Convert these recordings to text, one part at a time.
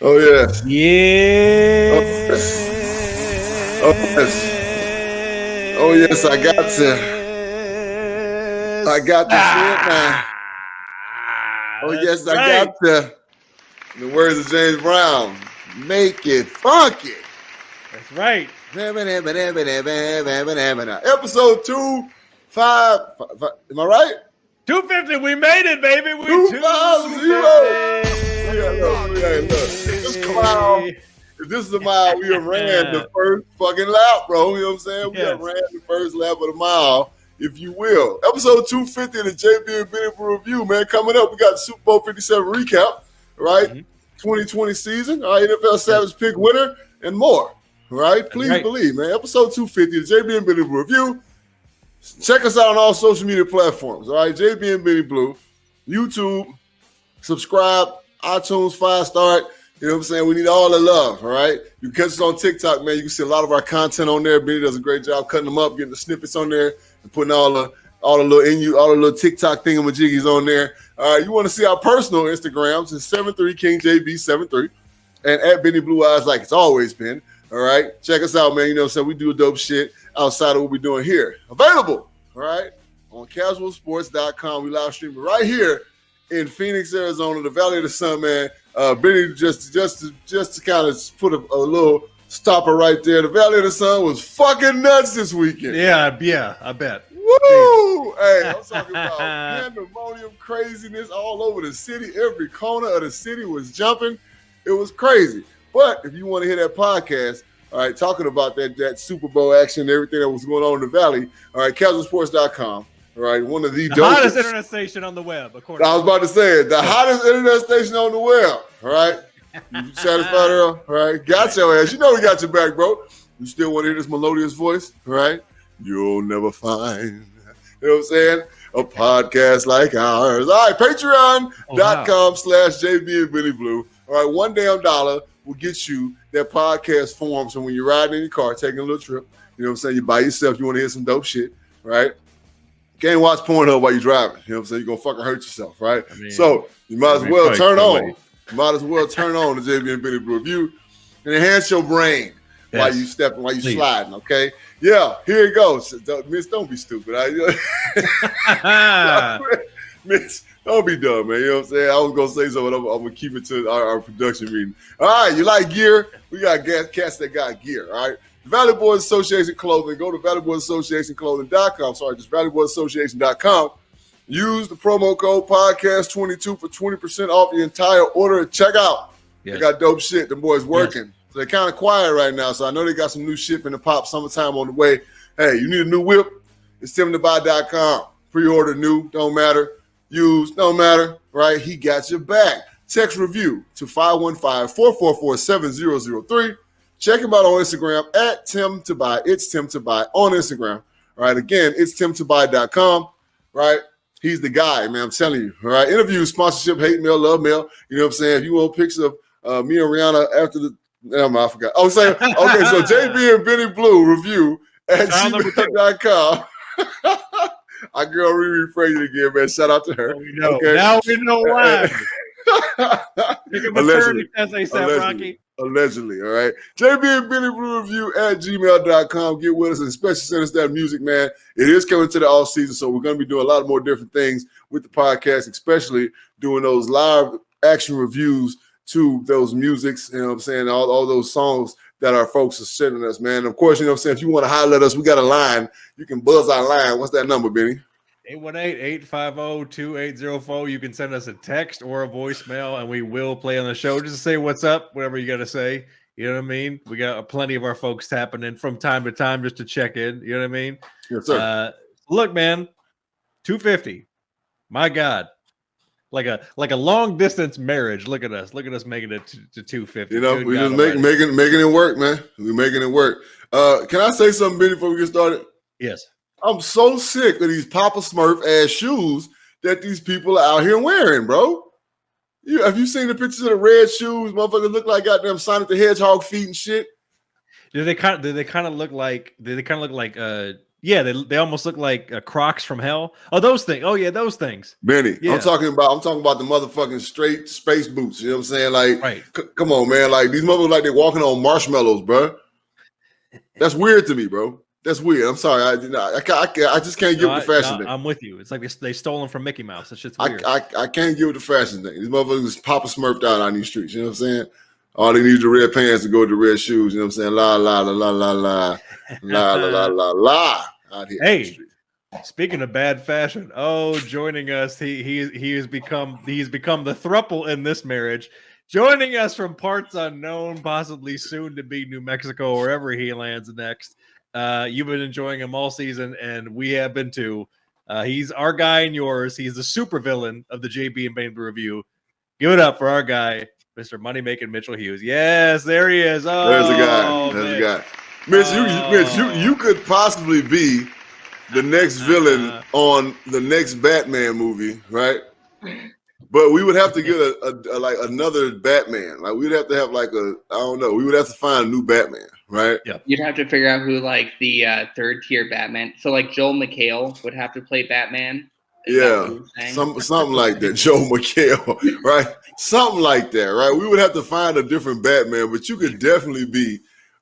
Oh yeah. Yeah. Oh yes. Oh yes. Oh yes. I got to say it now. Oh yes, right. I got to. In the words of James Brown, make it funky. That's right. Episode 255. Am I right? 250. We made it, baby. We 250. Look. This clown. If this is a mile, we have ran the first fucking lap, bro. You know what I'm saying? We have ran the first lap of the mile, if you will. Episode 250 of the JB and Benny Review, man. Coming up, we got the Super Bowl 57 recap, right? 2020 season, all right, NFL Savage pick winner, and more, right? Please believe, man. Episode 250 of JB and Benny Review. Check us out on all social media platforms, all right? JB and Benny Blue, YouTube, subscribe, iTunes, 5-star. You know what I'm saying? We need all the love, all right? You can catch us on TikTok, man. You can see a lot of our content on there. Benny does a great job cutting them up, getting the snippets on there, and putting all the little TikTok thingamajiggies on there. All right, you want to see our personal Instagrams? It's 73KingJB73 and at Benny Blue Eyes, like it's always been. All right, check us out, man. You know what I'm saying? We do dope shit outside of what we're doing here. Available, all right, on casualsports.com. We live streaming right here in Phoenix, Arizona, the Valley of the Sun, man. Benny just to kind of put a little stopper right there. The Valley of the Sun was fucking nuts this weekend. Yeah, I bet. Woo! Hey, I'm talking about pandemonium craziness all over the city. Every corner of the city was jumping. It was crazy. But if you want to hear that podcast, all right, talking about that Super Bowl action and everything that was going on in the Valley, all right, casualsports.com. All right, one of the hottest internet station on the web, according I was about to say it. The hottest internet station on the web. All right. You satisfied, Earl? All right. Got your ass. You know we got your back, bro. You still want to hear this melodious voice? All right. You'll never find, you know what I'm saying, a podcast like ours. All right, patreon.com/JB and Benny Blue. All right, $1 will get you that podcast form. So when you're riding in your car, taking a little trip, you know what I'm saying, you're by yourself, you want to hear some dope shit, right? You can't watch Pornhub while you're driving. You know what I'm saying? You're going to fucking hurt yourself, right? So you might as well turn on. You might as well turn on the JB and Benny Blue Review and enhance your brain. While you stepping, while you sliding, okay? Yeah, here it goes. Miss, don't be stupid. Miss, don't be dumb, man. You know what I'm saying? I was going to say something. I'm going to keep it to our production meeting. All right, you like gear? We got cats that got gear, all right? Valley Boys Association Clothing. Go to valleyboysassociationclothing.com. Sorry, just valleyboysassociation.com. Use the promo code podcast22 for 20% off the entire order at checkout. They got dope shit. The boys working. So they're kind of quiet right now, so I know they got some new shit in the pop summertime on the way. Hey, you need a new whip? It's timtobuy.com. Pre-order new, don't matter. Use, don't matter, right? He got your back. Text review to 515-444-7003. Check him out on Instagram at timtobuy. It's timtobuy on Instagram. All right, again, it's timtobuy.com, right? He's the guy, man, I'm telling you. All right, interview, sponsorship, hate mail, love mail. You know what I'm saying? If you want pictures of me and Rihanna after the I forgot. I was saying, okay, so JB and Benny Blue review at gmail.com. Our girl rephrased it again, man. Shout out to her. Now we know why. Allegedly, all right. JB and Benny Blue review at gmail.com. Get with us and especially send us that music, man. It is coming to the off season, so we're going to be doing a lot more different things with the podcast, especially doing those live action reviews to those musics, you know what I'm saying, all those songs that our folks are sending us, man. Of course, you know what I'm saying, if you want to holler at us, we got a line. You can buzz our line. What's that number, Benny? 818-850-2804. You can send us a text or a voicemail, and we will play on the show. Just say what's up, whatever you got to say. You know what I mean? We got plenty of our folks tapping in from time to time just to check in. You know what I mean? Yes, sir. Look, man, 250. My God. Like a long distance marriage. Look at us making it to 250. You know, we just making it work, man. We're making it work. Can I say something, Benny, before we get started? Yes. I'm so sick of these Papa Smurf ass shoes that these people are out here wearing, bro. Have you seen the pictures of the red shoes? Motherfuckers look like goddamn Sonic the Hedgehog feet and shit. Do they kind of look like Yeah, they almost look like Crocs from hell. Oh, those things. Oh, yeah, those things. Benny, Yeah. I'm talking about the motherfucking straight space boots. You know what I'm saying? Like, right. Come on, man. Like these motherfuckers, like they're walking on marshmallows, bro. That's weird to me, bro. That's weird. I'm sorry. I just can't get with the fashion thing. I'm with you. It's like they stole them from Mickey Mouse. That's just weird. I can't get with the fashion thing. These motherfuckers Papa Smurfed out on these streets. You know what I'm saying? All they need is the red pants to go with the red shoes. You know what I'm saying? La la la la la la la la la la. Out here. Hey, speaking of bad fashion, joining us, he's become the throuple in this marriage. Joining us from parts unknown, possibly soon to be New Mexico, wherever he lands next. You've been enjoying him all season, and we have been too. He's our guy and yours. He's the supervillain of the JB and Bainbridge Review. Give it up for our guy, Mr. Money-Making Mitchell Hughes. Yes, there he is. Oh, there's a guy. There's a guy. Mitch, you could possibly be the next villain on the next Batman movie, right? But we would have to get a like another Batman. Like we'd have to have like I don't know. We would have to find a new Batman, right? Yeah. You'd have to figure out who like the third tier Batman. So like Joel McHale would have to play Batman. Yeah, something like that. Joel McHale, right? Something like that, right? We would have to find a different Batman, but you could definitely be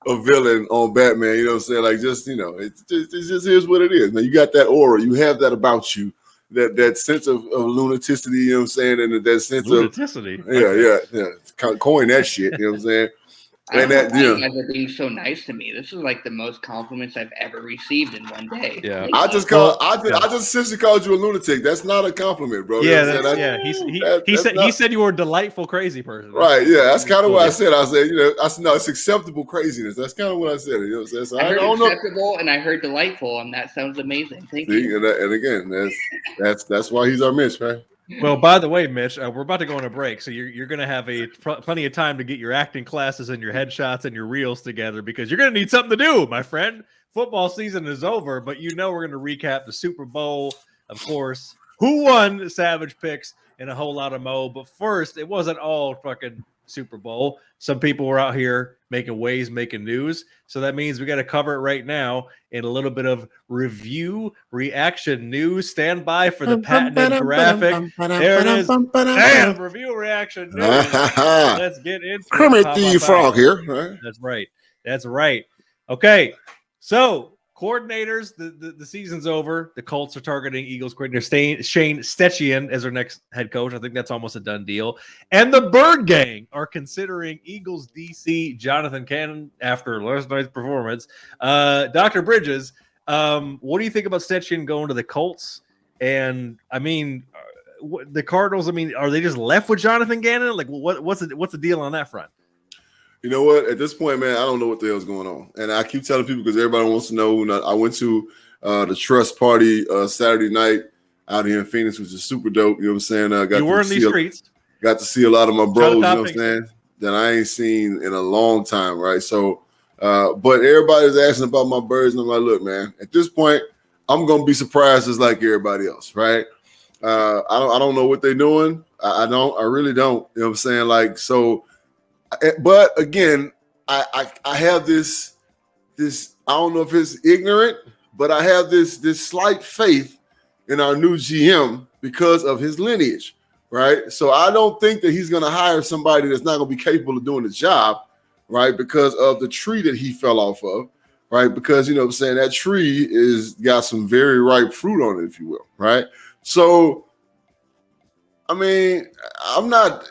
a villain on Batman. You know what I'm saying? Like just it just is what it is. Now you got that aura. You have that about you. That sense of lunaticity, you know what I'm saying? And that sense lunaticity. Yeah. Coin that shit, you know what I'm saying? And that, you guys are being so nice to me. This is like the most compliments I've ever received in one day. Yeah, I just essentially called you a lunatic. That's not a compliment, bro. Yeah, he said you were a delightful crazy person. Right? Yeah, that's kind of what I said. I said, no, it's acceptable craziness. That's kind of what I said. You know what I'm saying? So I heard acceptable and I heard delightful, and that sounds amazing. Thank you. And again, that's why he's our Mitch, right? Well, by the way, Mitch, we're about to go on a break, so you're going to have plenty of time to get your acting classes and your headshots and your reels together because you're going to need something to do, my friend. Football season is over, but we're going to recap the Super Bowl, of course. Who won Savage Picks and a whole lot of mo. But first, it wasn't all fucking Super Bowl. Some people were out here making waves, making news. So that means we got to cover it right now in a little bit of review, reaction news. Stand by for the patented graphic. There it is. Damn, review, reaction news. Let's get into Kermit the Frog here. Right? That's right. Okay, so coordinators, the season's over. The Colts are targeting Eagles coordinator Shane Steichen as their next head coach. I think that's almost a done deal. And the Birdgang are considering Eagles DC Jonathan Cannon after last night's performance. Dr. Bridges, what do you think about Steichen going to the Colts? And I mean, the Cardinals. I mean, are they just left with Jonathan Gannon? Like, what's the deal on that front? You know what? At this point, man, I don't know what the hell's going on. And I keep telling people because everybody wants to know. I went to the Trust Party Saturday night out here in Phoenix, which is super dope. You know what I'm saying? You were in these streets. Got to see a lot of my bros, you know what I'm saying, that I ain't seen in a long time, right? So, but everybody's asking about my birds, and I'm like, look, man, at this point, I'm going to be surprised just like everybody else, right? I don't know what they're doing. I really don't. You know what I'm saying? Like, so... But again, I have this I don't know if it's ignorant, but I have this slight faith in our new GM because of his lineage, right? So I don't think that he's going to hire somebody that's not going to be capable of doing the job, right? Because of the tree that he fell off of, right? Because, you know what I'm saying, that tree is got some very ripe fruit on it, if you will, right? So I mean,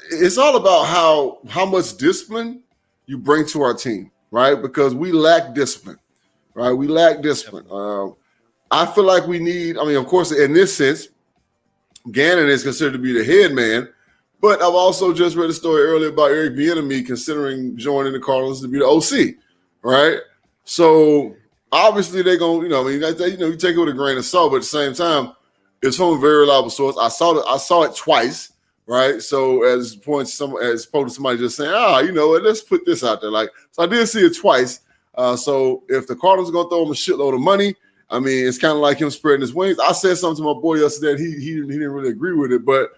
it's all about how much discipline you bring to our team, right? Because we lack discipline, right? We lack discipline. I feel like we need, of course, in this sense, Gannon is considered to be the head man, but I've also just read a story earlier about Eric Bieniemy considering joining the Cardinals to be the OC, right? So obviously they're going to, you take it with a grain of salt, but at the same time, it's from a very reliable source. I saw it twice, right? So as opposed to somebody just saying, let's put this out there. So I did see it twice. So if the Cardinals are going to throw him a shitload of money, it's kind of like him spreading his wings. I said something to my boy yesterday, and he didn't really agree with it, but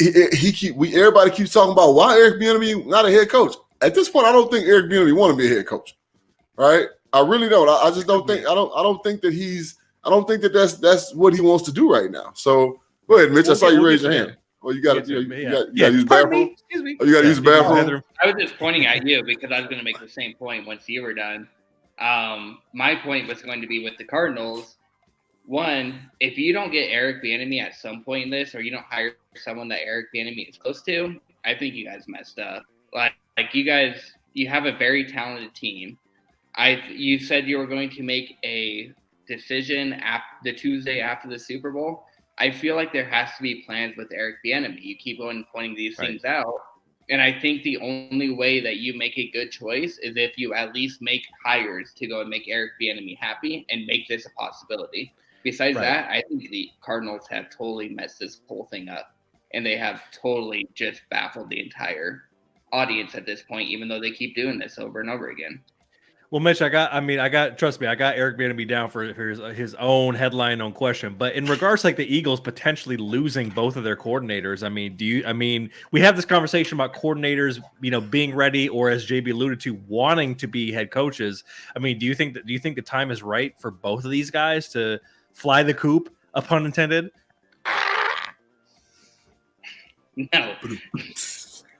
everybody keeps talking about why Eric Bieniemy not a head coach. At this point, I don't think Eric Bieniemy want to be a head coach, right? I really don't. I just don't think. I don't think that he's. I don't think that that's what he wants to do right now. So go ahead, Mitch. I saw you raise your hand. Oh, you got to use the bathroom. Excuse me. Oh, you got to use the bathroom. I was just pointing at you because I was going to make the same point once you were done. My point was going to be with the Cardinals. One, if you don't get Eric Bieniemy at some point in this, or you don't hire someone that Eric Bieniemy is close to, I think you guys messed up. Like you guys, you have a very talented team. You said you were going to make a decision the Tuesday after the Super Bowl. I feel like there has to be plans with Eric Bieniemy. You keep going and pointing these things out. And I think the only way that you make a good choice is if you at least make hires to go and make Eric Bieniemy happy and make this a possibility. Besides that, I think the Cardinals have totally messed this whole thing up. And they have totally just baffled the entire audience at this point, even though they keep doing this over and over again. Well, Mitch, trust me, I got Eric Bieniemy down for his own headline on question. But in regards to like the Eagles potentially losing both of their coordinators, we have this conversation about coordinators, being ready, or as JB alluded to, wanting to be head coaches. I mean, do you think the time is right for both of these guys to fly the coop, pun intended? No.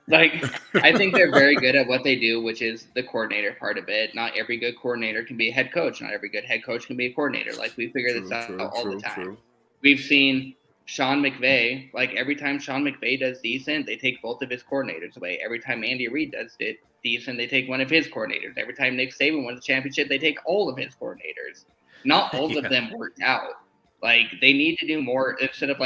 I think they're very good at what they do, which is the coordinator part of it. Not every good coordinator can be a head coach. Not every good head coach can be a coordinator. We figure this out all the time. We've seen Sean McVay, every time Sean McVay does decent, they take both of his coordinators away. Every time Andy Reid does it decent, they take one of his coordinators. Every time Nick Saban wins a championship, they take all of his coordinators. Not all of them worked out. They need to do more instead of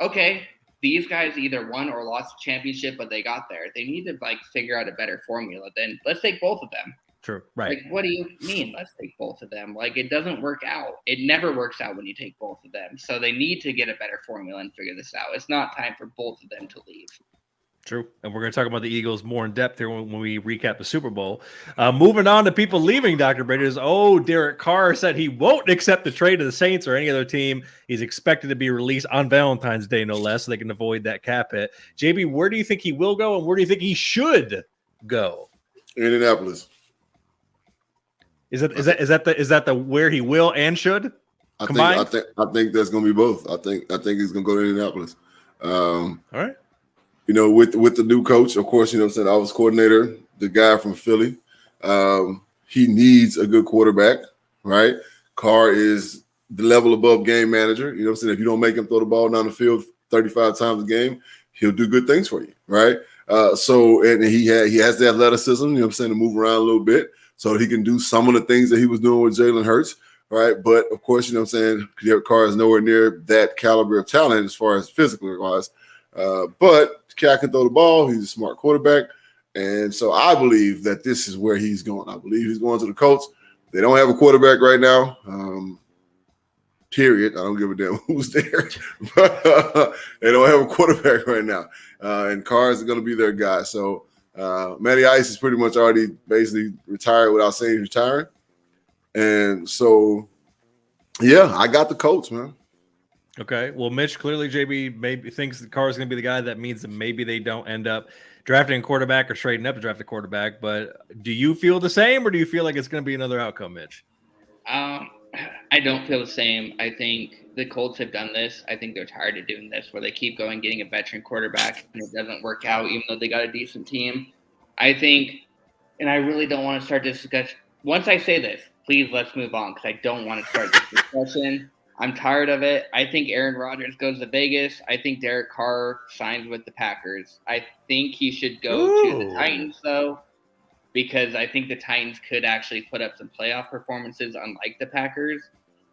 okay, these guys either won or lost a championship, but they got there. They need to figure out a better formula. Then let's take both of them. True. Right. What do you mean? Let's take both of them. It doesn't work out. It never works out when you take both of them. So they need to get a better formula and figure this out. It's not time for both of them to leave. True. And we're going to talk about the Eagles more in depth here when we recap the Super Bowl. Moving on to people leaving, Dr. Bridges. Derek Carr said he won't accept the trade to the Saints or any other team. He's expected to be released on Valentine's Day, no less, so they can avoid that cap hit. JB, where do you think he will go, and where do you think he should go? Indianapolis. Is that the where he will and should combine? I think that's going to be both. I think he's going to go to Indianapolis. All right. With the new coach, of course, I was coordinator, the guy from Philly. He needs a good quarterback, right? Carr is the level above game manager. If you don't make him throw the ball down the field 35 times a game, he'll do good things for you, right? And he has the athleticism, to move around a little bit so he can do some of the things that he was doing with Jalen Hurts, right? But, of course, Carr is nowhere near that caliber of talent as far as physically wise. But the cat can throw the ball. He's a smart quarterback. And so I believe that this is where he's going. I believe he's going to the Colts. They don't have a quarterback right now, period. I don't give a damn who's there. But they don't have a quarterback right now. And Carr is going to be their guy. So Matty Ice is pretty much already basically retired without saying he's retiring. And so, yeah, I got the Colts, man. Okay. Well, Mitch, clearly JB maybe thinks the Carr is going to be the guy. That means that maybe they don't end up drafting a quarterback or trading up to draft a quarterback. But do you feel the same, or do you feel like it's going to be another outcome, Mitch? I don't feel the same. I think the Colts have done this. I think they're tired of doing this, where they keep going, getting a veteran quarterback, and it doesn't work out, even though they got a decent team. I think, and I really don't want to start this discussion. Once I say this, please let's move on, because I don't want to start this discussion. I'm tired of it. I think Aaron Rodgers goes to Vegas. I think Derek Carr signs with the Packers. I think he should go to the Titans, though, because I think the Titans could actually put up some playoff performances, unlike the Packers.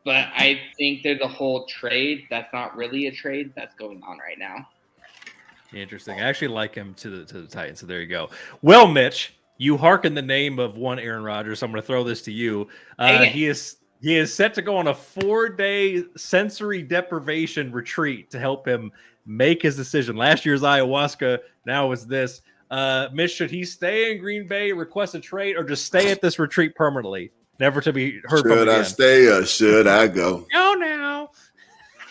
But I think there's a whole trade that's not really a trade that's going on right now. Interesting. I actually like him to the Titans, so there you go. Well, Mitch, you hearken the name of one Aaron Rodgers, so I'm going to throw this to you. He is set to go on a 4-day sensory deprivation retreat to help him make his decision. Last year's ayahuasca, now it's this. Mitch, should he stay in Green Bay, request a trade, or just stay at this retreat permanently, never to be heard from again? Should I stay or should I go? Go now.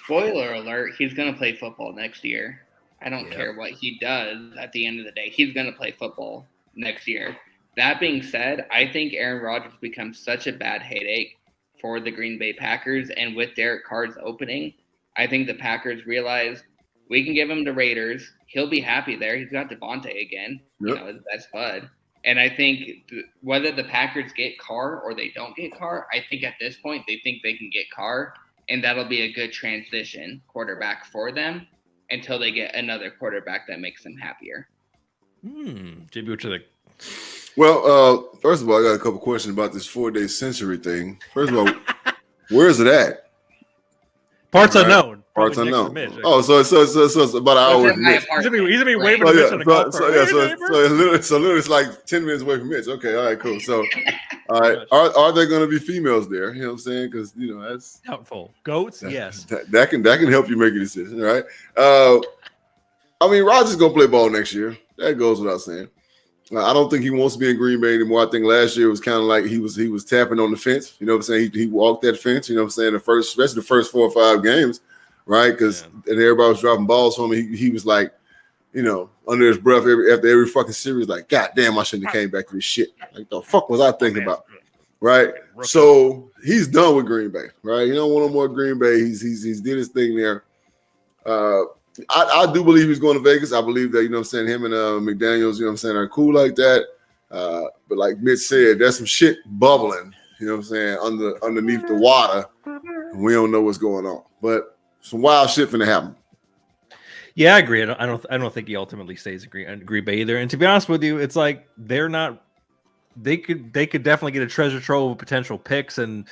Spoiler alert, he's going to play football next year. I don't care what he does at the end of the day. He's going to play football next year. That being said, I think Aaron Rodgers becomes such a bad headache for the Green Bay Packers, and with Derek Carr's opening, I think the Packers realize we can give him to Raiders. He'll be happy there. He's got Devontae again, his best bud. And I think whether the Packers get Carr or they don't get Carr, I think at this point they think they can get Carr, and that'll be a good transition quarterback for them until they get another quarterback that makes them happier. JB, what you think? Well, first of all, I got a couple questions about this 4-day sensory thing. First of all, where is it at? Parts unknown. Parts unknown. So it's about an hour. He's gonna be waving to Mitch on a golf cart. So literally it's like 10 minutes away from Mitch. Okay, all right, cool. So, all right, are there going to be females there? You know what I'm saying? Because that's doubtful. Goats, yes. That can help you make a decision, right? I mean, Rodgers gonna play ball next year. That goes without saying. I don't think he wants to be in Green Bay anymore. I think last year was kind of like he was tapping on the fence. You know what I'm saying? He walked that fence. You know what I'm saying? Especially the first 4 or 5 games, right? Because and everybody was dropping balls for him. He was like, under his breath after every fucking series, like, God damn, I shouldn't have came back to this shit. Like, the fuck was I thinking about? Right? So he's done with Green Bay, right? He don't want no more Green Bay. He's did his thing there. I do believe he's going to Vegas. I believe that, him and McDaniels, are cool like that. But like Mitch said, there's some shit bubbling, underneath the water. We don't know what's going on. But some wild shit finna happen. Yeah, I agree. I don't think he ultimately stays in Green Bay either. And to be honest with you, it's like they're not. They could definitely get a treasure trove of potential picks, and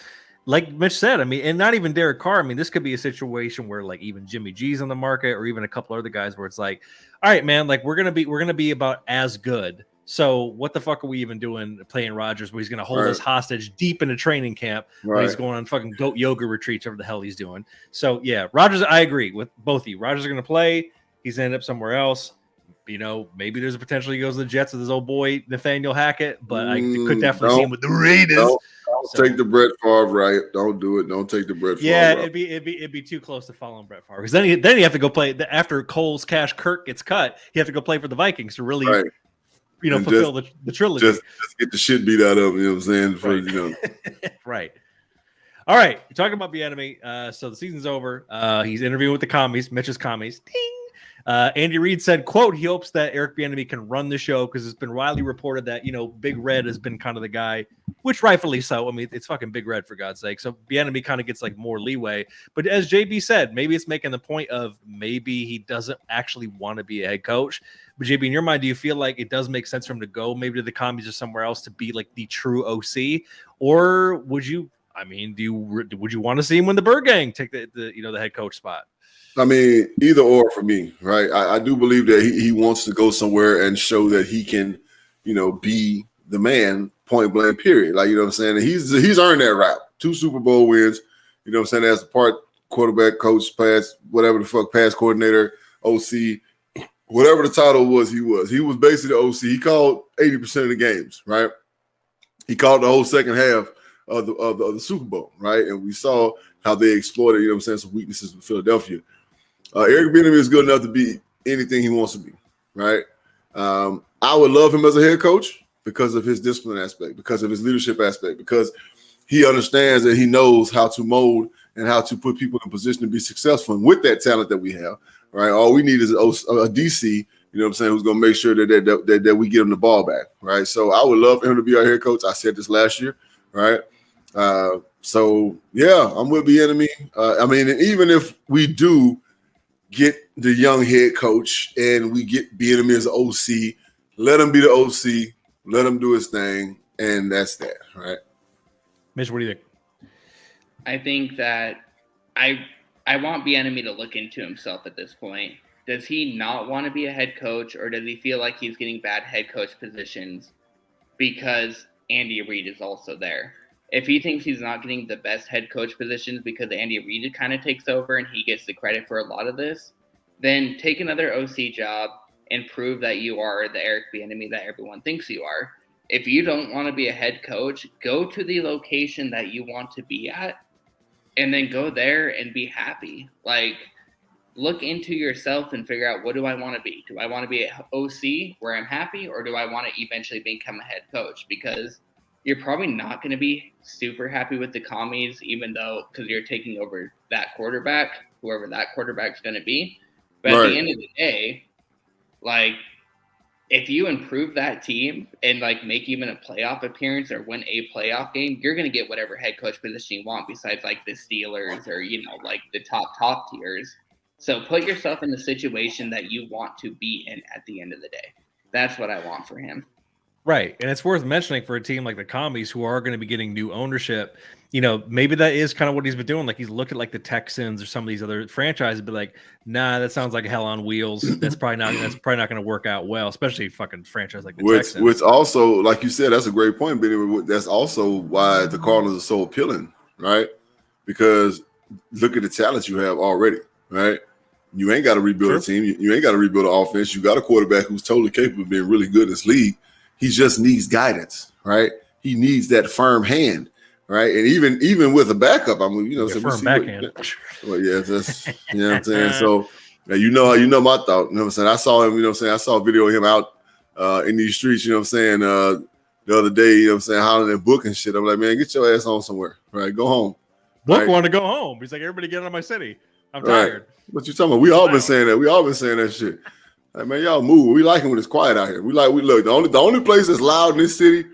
like Mitch said, I mean, and not even Derek Carr. I mean, this could be a situation where like even Jimmy G's on the market, or even a couple other guys where it's like, all right, man, like we're gonna be about as good. So what the fuck are we even doing playing Rodgers where he's gonna hold us hostage deep into training camp when he's going on fucking goat yoga retreats, whatever the hell he's doing. So yeah, Rodgers, I agree with both of you. Rodgers are gonna play. He's ended up somewhere else. Maybe there's a potential he goes to the Jets with his old boy Nathaniel Hackett, but I could definitely see him with the Raiders. Don't take the Brett Favre, right? Don't do it. Don't take the Brett Favre. Yeah, it'd be too close to following Brett Favre, because then you have to go play after Cole's Cash Kirk gets cut. You have to go play for the Vikings to really, fulfill the trilogy. Just get the shit beat out of him. You know what I'm saying? Right. All right, talking about Bieniemy. So the season's over. He's interviewing with the commies, Mitch's commies. Ding. Andy Reid said, quote, he hopes that Eric Bieniemy can run the show, because it's been widely reported that, Big Red has been kind of the guy, which rightfully so. I mean, it's fucking Big Red, for God's sake. So Bieniemy kind of gets like more leeway. But as JB said, maybe it's making the point of maybe he doesn't actually want to be a head coach. But JB, in your mind, do you feel like it does make sense for him to go maybe to the commies or somewhere else to be like the true OC? Or would you want to see him win the Birdgang take the head coach spot? I mean, either or for me, right? I do believe that he wants to go somewhere and show that he can, be the man, point blank, period. Like, you know what I'm saying? And he's earned that rap. 2 Super Bowl wins, you know what I'm saying, as a part quarterback, coach, pass, whatever the fuck, pass coordinator, OC, whatever the title was, he was. He was basically the OC. He called 80% of the games, right? He called the whole second half of the Super Bowl, right? And we saw how they exploited, some weaknesses in Philadelphia. Eric Bieniemy is good enough to be anything he wants to be, right? I would love him as a head coach because of his discipline aspect, because of his leadership aspect, because he understands that he knows how to mold and how to put people in position to be successful. And with that talent that we have, right, all we need is a DC, who's going to make sure that we get him the ball back, right? So I would love for him to be our head coach. I said this last year, right? So, yeah, I'm with Bieniemy. I mean, even if we do get the young head coach and we get Bieniemy as OC, let him be the OC, let him do his thing, and that's that, right? Mitch, what do you think? I think that I want Bieniemy to look into himself at this point. Does he not want to be a head coach, or does he feel like he's getting bad head coach positions because Andy Reid is also there? If he thinks he's not getting the best head coach positions because Andy Reid kind of takes over and he gets the credit for a lot of this, then take another OC job and prove that you are the Eric Bieniemy that everyone thinks you are. If you don't want to be a head coach, go to the location that you want to be at and then go there and be happy. Like, look into yourself and figure out, what do I want to be? Do I want to be at OC where I'm happy, or do I want to eventually become a head coach? Because you're probably not going to be super happy with the commies, even though, because you're taking over that quarterback, whoever that quarterback's going to be. But at the end of the day, like, if you improve that team and like make even a playoff appearance or win a playoff game, you're going to get whatever head coach position you want, besides like the Steelers or, you know, like the top tiers. So put yourself in the situation that you want to be in at the end of the day. That's what I want for him. Right. And it's worth mentioning for a team like the Commies, who are going to be getting new ownership, you know, maybe that is kind of what he's been doing. Like, he's looked at like the Texans or some of these other franchises, but like, nah, that sounds like hell on wheels. That's probably not going to work out well, especially a fucking franchise like the Texans. Which also, like you said, that's a great point, Benny. That's also why the Cardinals are so appealing, right? Because look at the talent you have already, right? You ain't got to rebuild a team. You ain't got to rebuild an offense. You got a quarterback who's totally capable of being really good in this league. He just needs guidance, right? He needs that firm hand, right? And even with a backup, I mean, you know, so firm backhand. Well, yeah, that's, you know what I'm saying. So, you know my thought. You know what I'm saying. I saw him. You know what I'm saying. I saw a video of him out in these streets. You know what I'm saying. The other day, you know what I'm saying, hollering at Book and shit. I'm like, man, get your ass on somewhere, right? Go home. Book wanted to go home. He's like, everybody get out of my city. I'm tired. What you talking about? We all been saying that. We all been saying that shit. Like, man, y'all move. We like it when it's quiet out here. We look. The only place that's loud in this city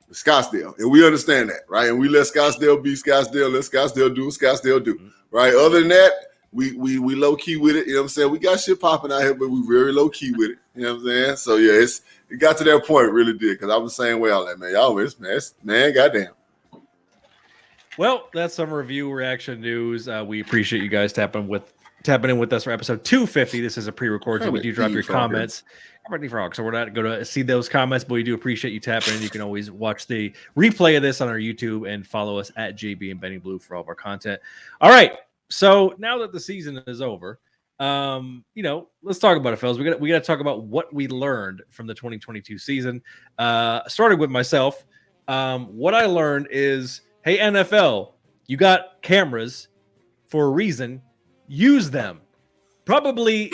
is Scottsdale, and we understand that, right? And we let Scottsdale be Scottsdale. Let Scottsdale do what Scottsdale do, right? Other than that, we low key with it. You know what I'm saying? We got shit popping out here, but we very low key with it. You know what I'm saying? So yeah, it got to that point, it really did, because I was the same way. I was like, man, y'all, man, goddamn. Well, that's some review reaction news. We appreciate you guys tapping in with us for episode 250. This is a pre-record, so we do drop your comments. So we're not going to see those comments, but we do appreciate you tapping in. You can always watch the replay of this on our YouTube and follow us at JB and Benny Blue for all of our content. All right, so now that the season is over, you know, let's talk about it, fellas. We got to talk about what we learned from the 2022 season. Starting with myself, what I learned is, hey, NFL, you got cameras for a reason. Use them. Probably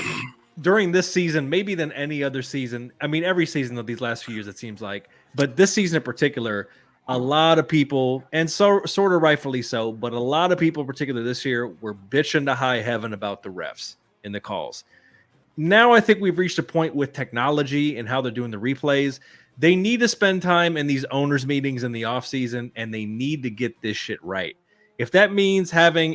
during this season, maybe than any other season. I mean, every season of these last few years, it seems like. But this season in particular, a lot of people, and so sort of rightfully so, but a lot of people, particularly this year, were bitching to high heaven about the refs in the calls. Now I think we've reached a point with technology and how they're doing the replays. They need to spend time in these owners' meetings in the offseason, and they need to get this shit right. If that means having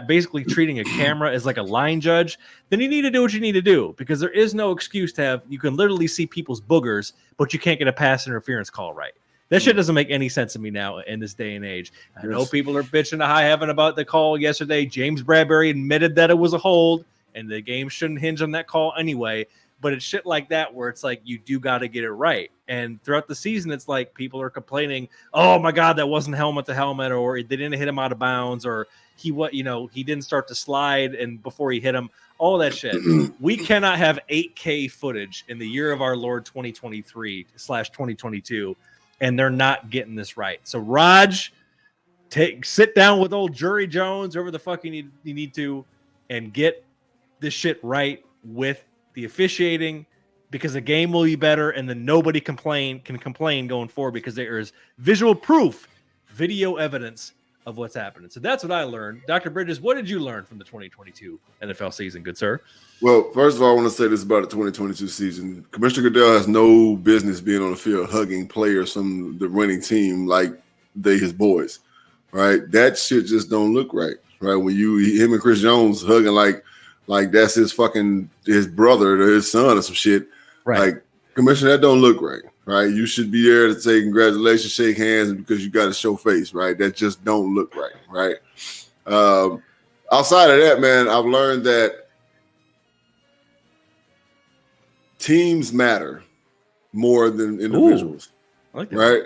basically treating a camera as like a line judge, then you need to do what you need to do, because there is no excuse to have, you can literally see people's boogers, but you can't get a pass interference call right. That shit doesn't make any sense to me now in this day and age. I know people are bitching to high heaven about the call yesterday. James Bradbury admitted that it was a hold, and the game shouldn't hinge on that call anyway. But it's shit like that where it's like, you do got to get it right. And throughout the season, it's like people are complaining, oh my God, that wasn't helmet to helmet, or they didn't hit him out of bounds, or he didn't start to slide and before he hit him, all that shit. We cannot have 8K footage in the year of our Lord 2023/2022, and they're not getting this right. So Raj, sit down with old Jury Jones, whoever the fuck you need to, and get this shit right with the officiating, because the game will be better, and then nobody can complain going forward, because there is visual proof, video evidence of what's happening. So that's what I learned. Dr. Bridges, what did you learn from the 2022 NFL season, good sir? Well, first of all, I want to say this about the 2022 season. Commissioner Goodell has no business being on the field hugging players from the winning team like they his boys, right? That shit just don't look right, right? When him and Chris Jones hugging like that's his brother or his son or some shit. Right. Like, Commissioner, that don't look right, right? You should be there to say congratulations, shake hands, because you got to show face, right? That just don't look right, right? Outside of that, man, I've learned that teams matter more than individuals. Ooh, I like that. Right?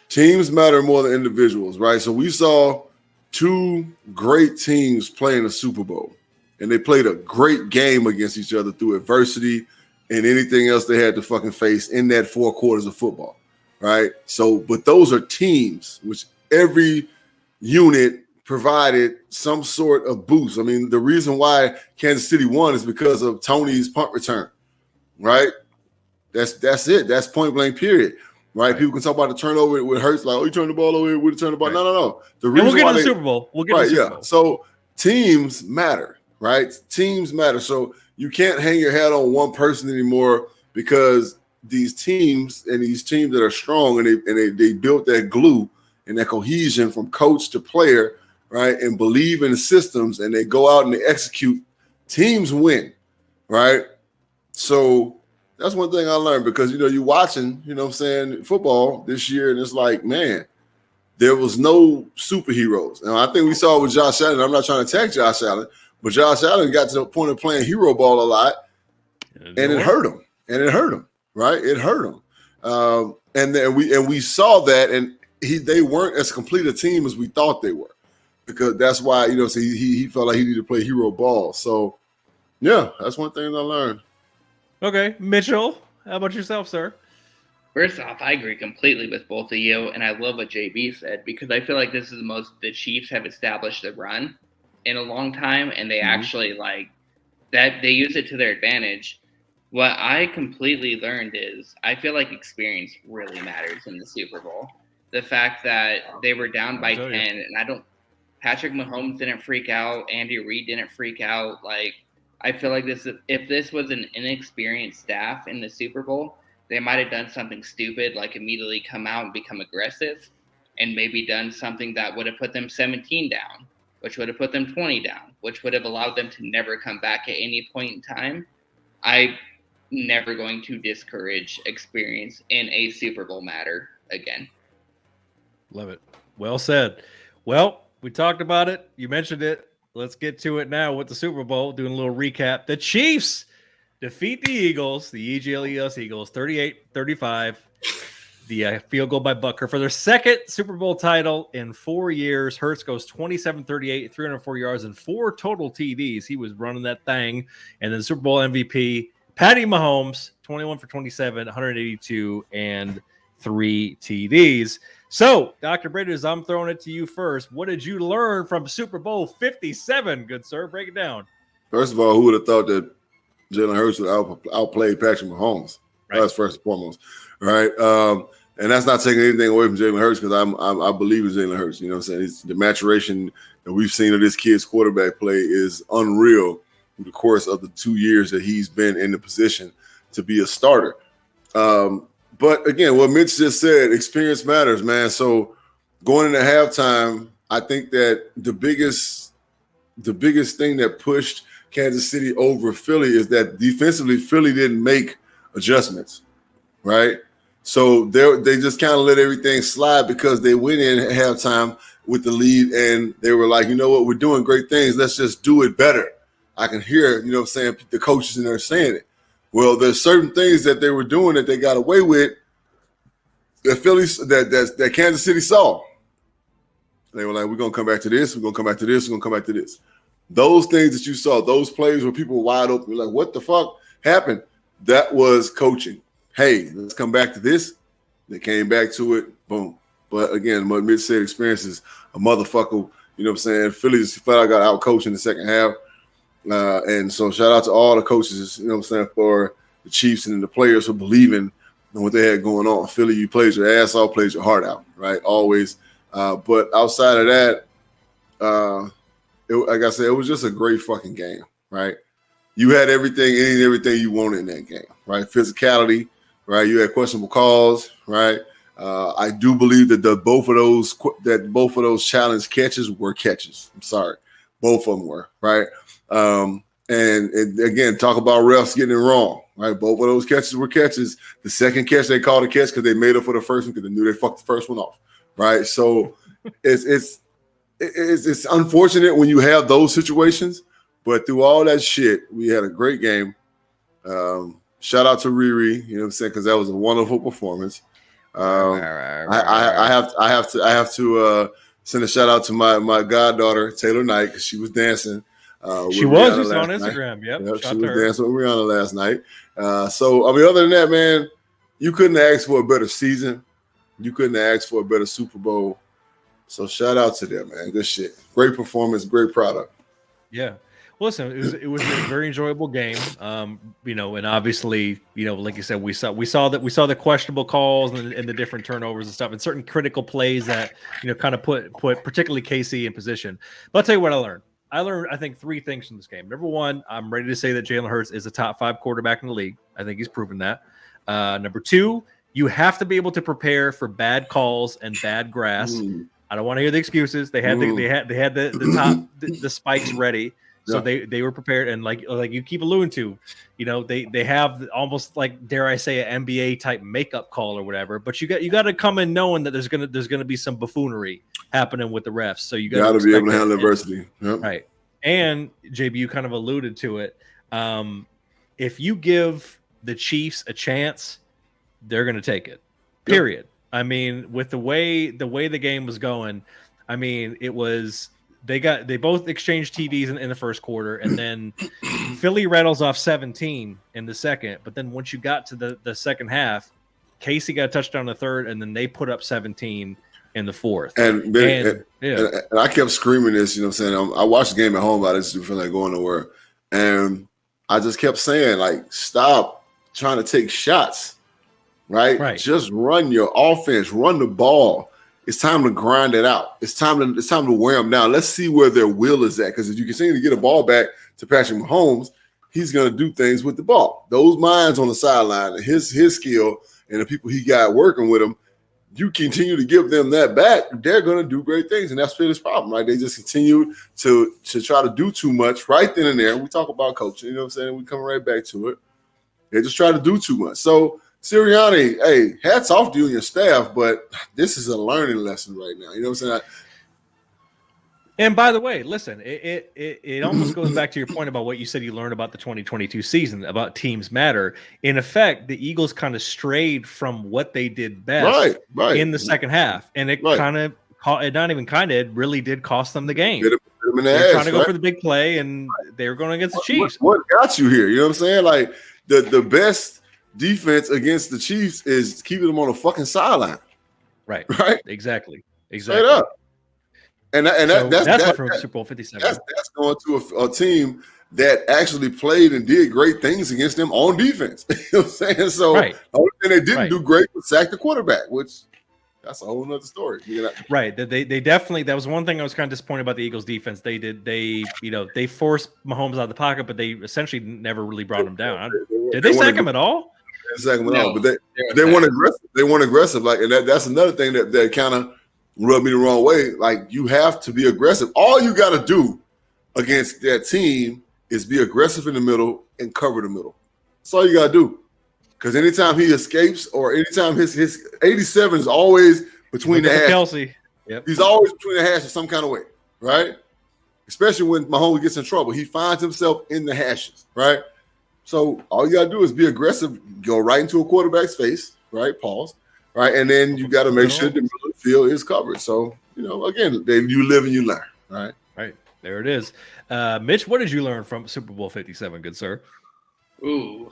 Teams matter more than individuals, right? So we saw two great teams play in the Super Bowl, and they played a great game against each other through adversity and anything else they had to fucking face in that 4 quarters of football, right? So, but those are teams, which every unit provided some sort of boost. I mean, the reason why Kansas City won is because of Tony's punt return, right? That's it. That's point blank, period. Right? People can talk about the turnover with Hurts, like, oh, you turned the ball over with the turn the ball. Right. No. The And reason we'll get why to the Super Bowl. We'll get to the Super Bowl. So teams matter, right? Teams matter. So you can't hang your hat on one person anymore because these teams and these teams that are strong and they built that glue and that cohesion from coach to player, right? And believe in the systems and they go out and they execute. Teams win, right? So that's one thing I learned because, you're watching, football this year and it's like, man, there was no superheroes. And I think we saw it with Josh Allen. I'm not trying to attack Josh Allen, but Josh Allen got to the point of playing hero ball a lot and it hurt him. Right? It hurt him. And then we saw that and they weren't as complete a team as we thought they were because that's why, so he felt like he needed to play hero ball. So, yeah, that's one thing I learned. Okay, Mitchell, how about yourself, sir? First off, I agree completely with both of you, and I love what JB said because I feel like this is the Chiefs have established the run in a long time, and they actually like that they use it to their advantage. What I completely learned is I feel like experience really matters in the Super Bowl. The fact that they were down by 10, and Patrick Mahomes didn't freak out, Andy Reid didn't freak out, like. I feel like if this was an inexperienced staff in the Super Bowl, they might have done something stupid, like immediately come out and become aggressive and maybe done something that would have put them 17 down, which would have put them 20 down, which would have allowed them to never come back at any point in time. I'm never going to discourage experience in a Super Bowl matter again. Love it. Well said. Well, we talked about it. You mentioned it. Let's get to it now with the Super Bowl, doing a little recap. The Chiefs defeat the Eagles, the EGLES Eagles, 38-35. The field goal by Butker for their second Super Bowl title in 4 years. Hurts goes 27-38, 304 yards, and 4 total TDs. He was running that thing. And then Super Bowl MVP, Patty Mahomes, 21 for 27, 182, and 3 TDs. So, Dr. Bridges, I'm throwing it to you first. What did you learn from Super Bowl 57, good sir? Break it down. First of all, who would have thought that Jalen Hurts would outplay Patrick Mahomes? Right. That's first and foremost, right? And that's not taking anything away from Jalen Hurts because I believe in Jalen Hurts. You know what I'm saying? The maturation that we've seen of this kid's quarterback play is unreal through the course of the 2 years that he's been in the position to be a starter. But again, what Mitch just said, experience matters, man. So going into halftime, I think that the biggest thing that pushed Kansas City over Philly is that defensively, Philly didn't make adjustments, right? So they just kind of let everything slide because they went in at halftime with the lead and they were like, you know what, we're doing great things. Let's just do it better. I can hear, you know what I'm saying, the coaches in there saying it. Well, there's certain things that they were doing that they got away with that Kansas City saw. They were like, we're going to come back to this. We're going to come back to this. We're going to come back to this. Those things that you saw, those plays where people were wide open, you're like, what the fuck happened? That was coaching. Hey, let's come back to this. They came back to it. Boom. But again, what Mitch said, experience is a motherfucker. You know what I'm saying? Philly just flat out got out coached in the second half. And so shout out to all the coaches, you know what I'm saying, for the Chiefs and the players for believing in what they had going on. Philly, you played your ass off, played your heart out, right? Always. But outside of that, like I said, it was just a great fucking game, right? You had everything you wanted in that game, right? Physicality, right? You had questionable calls, right? I do believe that both of those challenge catches were catches. I'm sorry, both of them were, right? And again, talk about refs getting it wrong, right? Both of those catches were catches. The second catch they called a catch because they made up for the first one because they knew they fucked the first one off, right? So it's unfortunate when you have those situations, but through all that shit, we had a great game. Shout out to Riri, you know what I'm saying, because that was a wonderful performance. I have to send a shout out to my goddaughter Taylor Knight because she was dancing. She was just on Instagram. Yep, she was dancing with Rihanna last night. So I mean, other than that, man, you couldn't ask for a better season. You couldn't ask for a better Super Bowl. So shout out to them, man. Good shit. Great performance, great product. Yeah. Well, listen, it was a very enjoyable game. You know, and obviously, you know, like you said, we saw the questionable calls and the different turnovers and stuff, and certain critical plays that, you know, kind of put particularly KC in position. But I'll tell you what I learned. I think 3 things from this game. Number 1, I'm ready to say that Jalen Hurts is a top 5 quarterback in the league. I think he's proven that. Number 2, you have to be able to prepare for bad calls and bad grass. I don't want to hear the excuses. They had the spikes ready. So they were prepared, and like you keep alluding to, you know, they have almost like, dare I say, an NBA type makeup call or whatever. But you got to come in knowing that there's gonna be some buffoonery happening with the refs. So you got to be able to handle adversity, right? And JB, you kind of alluded to it. If you give the Chiefs a chance, they're gonna take it. Period. Yep. I mean, with the way the game was going, I mean, it was. They both exchanged TDs in the first quarter, and then Philly rattles off 17 in the second. But then once you got to the second half, Casey got a touchdown in the third, and then they put up 17 in the fourth. And I kept screaming this, you know what I'm saying? I watched the game at home, but I just didn't feel like going nowhere. And I just kept saying, like, stop trying to take shots, right? Just run your offense, run the ball. It's time to grind it out. It's time to wear them down. Let's see where their will is at. Because if you continue to get a ball back to Patrick Mahomes, he's going to do things with the ball. Those minds on the sideline, his skill, and the people he got working with him, you continue to give them that back, they're going to do great things. And that's Philly's problem, right? They just continue to try to do too much right then and there. We talk about coaching, you know what I'm saying? We come right back to it. They just try to do too much. So, Sirianni, hey, hats off to you and your staff, but this is a learning lesson right now. You know what I'm saying? And by the way, listen, it almost goes back to your point about what you said you learned about the 2022 season, about teams matter. In effect, the Eagles kind of strayed from what they did best in the second half. And it it really did cost them the game. They're trying to go for the big play, and they were going against the Chiefs. What got you here? You know what I'm saying? Like, the best defense against the Chiefs is keeping them on the fucking sideline. Right. Exactly. Straight up. And that's from Super Bowl 57. That's going to a team that actually played and did great things against them on defense. You know what I'm saying? So the only thing they didn't do great was sack the quarterback, which that's a whole nother story. Right. They definitely, that was one thing I was kind of disappointed about the Eagles defense. They forced Mahomes out of the pocket, but they essentially never really brought him down. Did they sack him at all? But they weren't aggressive. They weren't aggressive. Like, and that's another thing that kind of rubbed me the wrong way. Like, you have to be aggressive. All you got to do against that team is be aggressive in the middle and cover the middle. That's all you got to do. Because anytime he escapes, or anytime his 87 is always between the hashes. Kelsey. Yep. He's always between the hashes some kind of way, right? Especially when Mahomes gets in trouble. He finds himself in the hashes, right? So all you got to do is be aggressive, go right into a quarterback's face, right? Pause, right? And then you got to make sure the middle of the field is covered. So, again, then you live and you learn, right? Right. There it is. Mitch, what did you learn from Super Bowl 57, good sir? Ooh,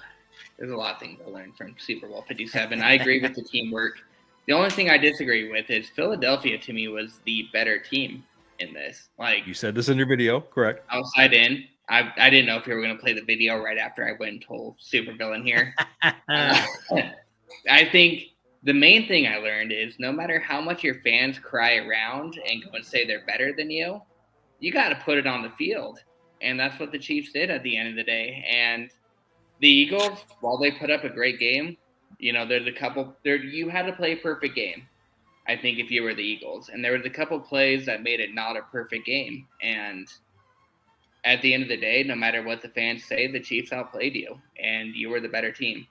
there's a lot of things I learned from Super Bowl 57. I agree with the teamwork. The only thing I disagree with is Philadelphia, to me, was the better team in this. Like, you said this in your video, correct? Outside in. I didn't know if you were going to play the video right after I went and told supervillain here. I think the main thing I learned is no matter how much your fans cry around and go and say they're better than you got to put it on the field. And that's what the Chiefs did at the end of the day. And the Eagles, while they put up a great game, there's a couple – you had to play a perfect game, I think, if you were the Eagles. And there was a couple plays that made it not a perfect game. And – at the end of the day, no matter what the fans say, the Chiefs outplayed you, and you were the better team.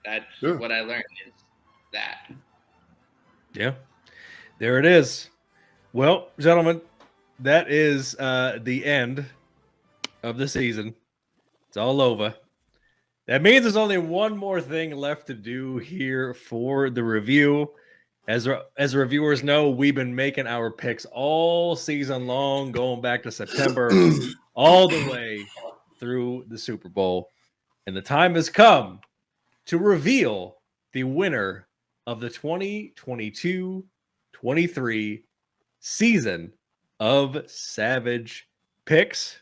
That's what I learned is that. Yeah, there it is. Well, gentlemen, that is the end of the season. It's all over. That means there's only one more thing left to do here for the review. As reviewers know, we've been making our picks all season long, going back to September, all the way through the Super Bowl. And the time has come to reveal the winner of the 2022-23 season of Savage Picks.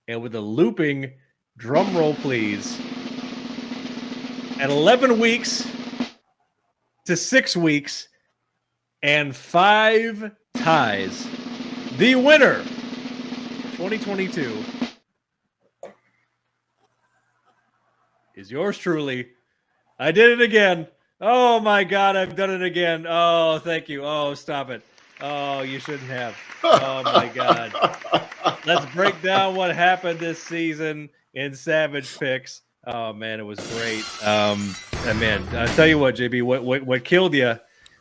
And with a looping drum roll, please, at 11 weeks to 6 weeks and 5 ties, the winner 2022 is yours truly. I did it again. Oh my God, I've done it again. Oh, thank you. Oh, stop it. Oh, you shouldn't have. Oh my God. Let's break down what happened this season in Savage Picks. Oh man, it was great. And man, I'll tell you what, JB, what killed you?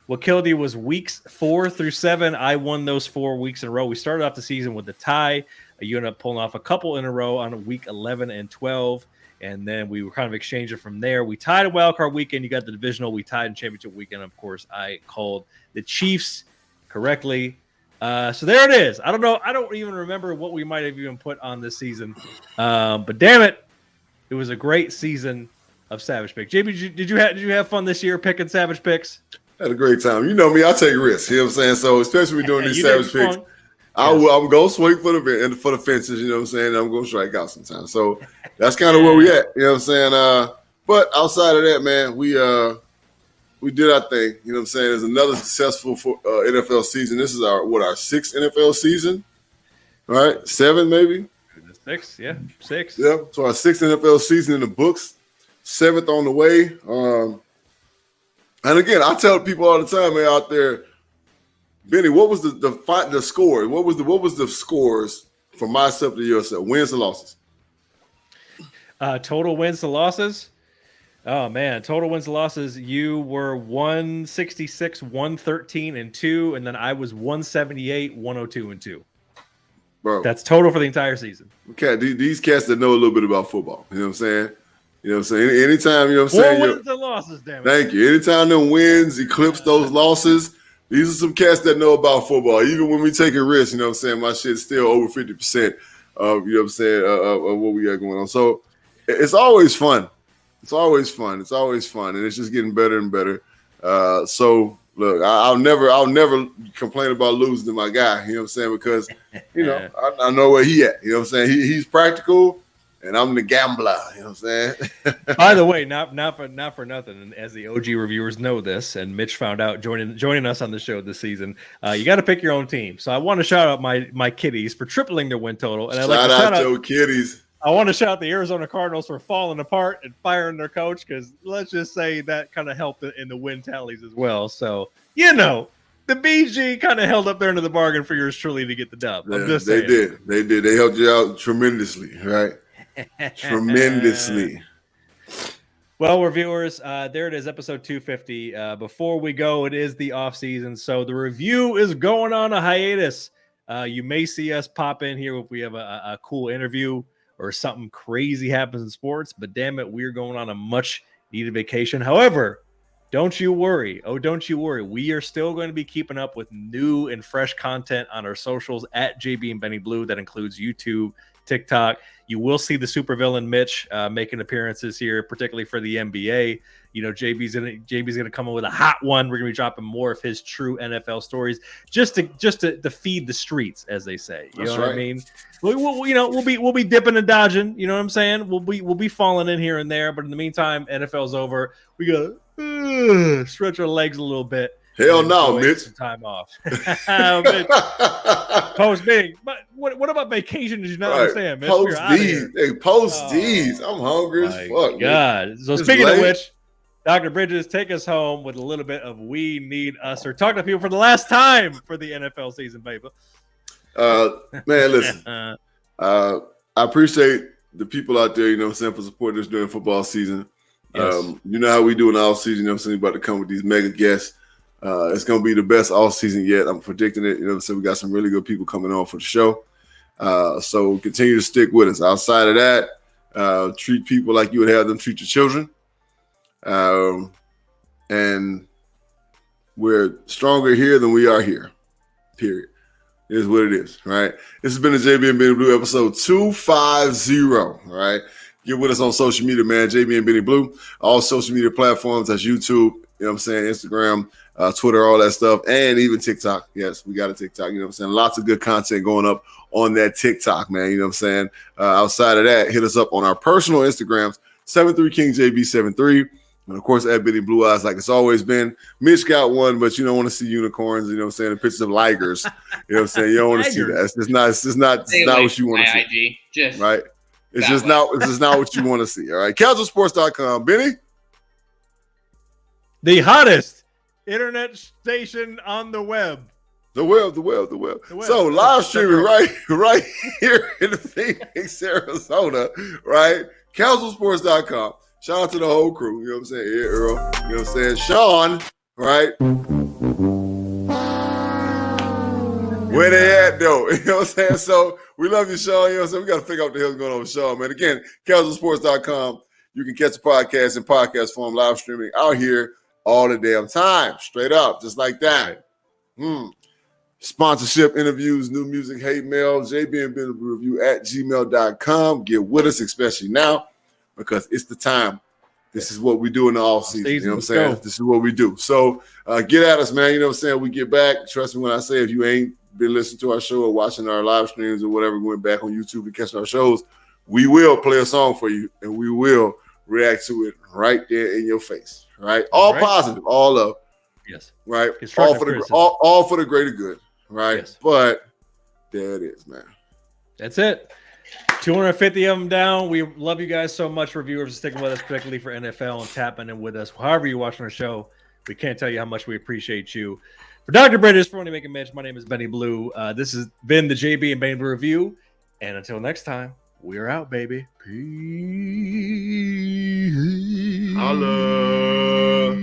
What killed you was weeks 4 through 7. I won those 4 weeks in a row. We started off the season with a tie. You ended up pulling off a couple in a row on week 11 and 12. And then we were kind of exchanging from there. We tied a wild card weekend. You got the divisional. We tied in championship weekend. Of course, I called the Chiefs correctly. So there it is. I don't know. I don't even remember what we might have even put on this season. But damn it, it was a great season of Savage Picks. JB, did you have fun this year picking Savage Picks? Had a great time. You know me, I take risks. You know what I'm saying? So especially when we're doing these Savage Picks, I'm going to swing for the fences. You know what I'm saying? I'm going to strike out sometimes. So that's kind of where we at. You know what I'm saying? But outside of that, man, we did our thing. You know what I'm saying? It's another successful NFL season. This is our 6th NFL season, right? 7 maybe. 6, yeah, 6. Yeah. So our 6th NFL season in the books, 7th on the way. And again, I tell people all the time, man, out there, Benny, what was the score? What was the scores for myself to yourself? Wins and losses. Total wins to losses. Oh man, total wins and losses. You were 166, 113, and 2, and then I was 178, 102, and 2. Bro, that's total for the entire season. Okay, these cats that know a little bit about football. You know what I'm saying? You know what I'm saying? Anytime, you know what I'm saying? More wins and losses, damn it. Thank you. Anytime them wins eclipse those losses, these are some cats that know about football. Even when we take a risk, you know what I'm saying? My shit's still over 50% of, you know what I'm saying, of what we got going on. So it's always fun. It's always fun. It's always fun. And it's just getting better and better. So look, I'll never complain about losing to my guy, you know what I'm saying? Because, you know, I know where he at. You know what I'm saying? He's practical. And I'm the gambler, you know what I'm saying? By the way, not for nothing, and as the OG reviewers know this, and Mitch found out joining us on the show this season, you got to pick your own team. So I want to shout out my Kitties for tripling their win total, and shout out your Kitties. I want to shout out the Arizona Cardinals for falling apart and firing their coach, because let's just say that kind of helped in the win tallies as well. So the BG kind of held up there into the bargain for yours truly to get the dub. Yeah, they did. They helped you out tremendously, right? Tremendously. Well, reviewers, there it is, episode 250. Before we go, it is the off season, so the review is going on a hiatus. You may see us pop in here if we have a cool interview or something crazy happens in sports, but damn it, we're going on a much needed vacation. However, don't you worry. Oh, don't you worry. We are still going to be keeping up with new and fresh content on our socials at JB and Benny Blue. That includes YouTube, TikTok. You will see the supervillain Mitch making appearances here, particularly for the NBA. You know, JB's gonna come in with a hot one. We're gonna be dropping more of his true NFL stories, just to feed the streets, as they say. You know what I mean? We'll be dipping and dodging. You know what I'm saying? We'll be falling in here and there. But in the meantime, NFL's over. We gotta stretch our legs a little bit. Hell no, Mitch. Some time off. Post meeting. But what about vacation? Did you not understand, Mitch? Post D's. Hey, post D's. I'm hungry as fuck. God. Man. So speaking of which, Dr. Bridges, take us home with a little bit of We Need Us, or talk to people for the last time for the NFL season, baby. Man, listen. I appreciate the people out there, you know what I'm saying, for supporting us during football season. Yes. You know how we do in all season, you know what I'm saying, about to come with these mega guests. It's going to be the best all season yet. I'm predicting it. You know what I'm saying? We got some really good people coming on for the show. So continue to stick with us. Outside of that, treat people like you would have them treat your children. And we're stronger here than we are here. Period. It is what it is, right? This has been the JB and Benny Blue episode 250, all right? Get with us on social media, man. JB and Benny Blue. All social media platforms, that's YouTube, you know what I'm saying, Instagram, Twitter, all that stuff, and even TikTok. Yes, we got a TikTok. You know what I'm saying? Lots of good content going up on that TikTok, man. You know what I'm saying? Outside of that, hit us up on our personal Instagrams, 73KingJB73. And of course, at Benny Blue Eyes, like it's always been. Mitch got one, but you don't want to see unicorns, you know what I'm saying? The pictures of ligers. You know what I'm saying? You don't want to see that. It's just not what you want to see. Just right? It's just not what you want to see. All right. Casualsports.com. Benny? The hottest internet station on the web. The web. So live streaming right here in Phoenix, Arizona, right? Casualsports.com. Shout out to the whole crew. You know what I'm saying? Yeah, Earl. You know what I'm saying? Sean, right? Where they at, though? You know what I'm saying? So we love you, Sean. You know what I'm saying? We got to figure out what the hell's going on with Sean, man. Again, casualsports.com. You can catch the podcast in podcast form, live streaming out here all the damn time. Straight up, just like that. Sponsorship, interviews, new music, hate mail, jbandbenreview@gmail.com. Get with us, especially now, because it's the time. This is what we do in the off season. You know what I'm saying? This is what we do. So get at us, man. You know what I'm saying? We get back. Trust me when I say if you ain't been listening to our show or watching our live streams or whatever, going back on YouTube and catching our shows, we will play a song for you and we will react to it right there in your face. Right? All right. Positive, all love. Yes. Right? All for the greater good. Right? Yes. But there it is, man. That's it. 250 of them down. We love you guys so much, reviewers, for sticking with us, particularly for NFL and tapping in with us. However you're watching our show, we can't tell you how much we appreciate you. For Dr. Bridges, for Only Making Mitch, my name is Benny Blue. This has been the JB and Benny Blue Review. And until next time, we're out, baby. Peace. Holla.